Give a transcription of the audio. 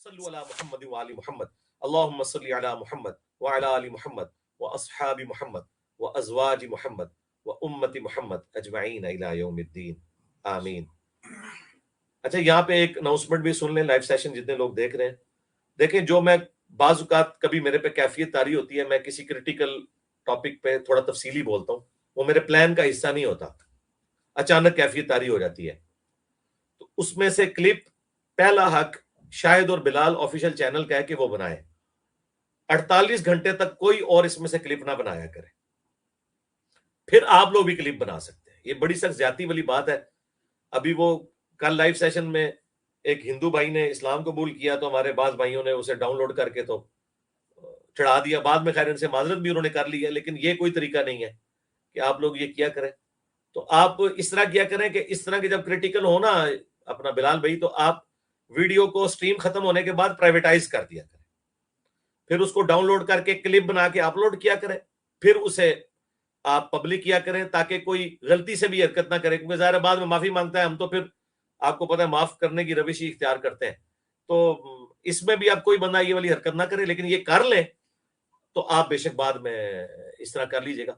صلوا علی محمد و آل محمد اللہم صلی علی محمد وعلی آل محمد واصحاب محمد وازواج محمد وامت محمد اجمعین الی یوم الدین آمین۔ اچھا یہاں پہ ایک اناؤنسمنٹ بھی سن لیں، لائیو سیشن جتنے لوگ دیکھ رہے ہیں دیکھیں، جو میں بعض اوقات کبھی میرے پہ کیفیت طاری ہوتی ہے، میں کسی کریٹیکل ٹاپک پہ تھوڑا تفصیلی بولتا ہوں، وہ میرے پلان کا حصہ نہیں ہوتا، اچانک کیفیت طاری ہو جاتی ہے، تو اس میں سے کلپ پہلا حق شاہد اور بلال آفیشیل چینل کا ہے کہ وہ بنائے، 48 گھنٹے تک کوئی اور اس میں سے کلپ نہ بنایا کرے، پھر آپ لوگ بھی کلپ بنا سکتے ہیں۔ یہ بڑی سخت زیادتی والی بات ہے۔ ابھی وہ کل لائیو سیشن میں ایک ہندو بھائی نے اسلام قبول کیا تو ہمارے بعض بھائیوں نے اسے ڈاؤن لوڈ کر کے تو چڑھا دیا، بعد میں خیر ان سے معذرت بھی انہوں نے کر لی ہے، لیکن یہ کوئی طریقہ نہیں ہے کہ آپ لوگ یہ کیا کریں۔ تو آپ اس طرح کیا کریں کہ اس طرح کے جب کریٹیکل ہو نا اپنا بلال بھائی، تو آپ ویڈیو کو سٹریم ختم ہونے کے بعد پرائیویٹائز کر دیا کریں، پھر اس کو ڈاؤن لوڈ کر کے کلپ بنا کے اپلوڈ کیا کریں، پھر اسے آپ پبلک کیا کریں تاکہ کوئی غلطی سے بھی حرکت نہ کرے، کیونکہ ظاہر بعد میں معافی مانگتا ہے، ہم تو پھر آپ کو پتہ ہے معاف کرنے کی روش ہی اختیار کرتے ہیں، تو اس میں بھی آپ کوئی بندہ یہ والی حرکت نہ کرے، لیکن یہ کر لیں تو آپ بے شک بعد میں اس طرح کر لیجئے گا۔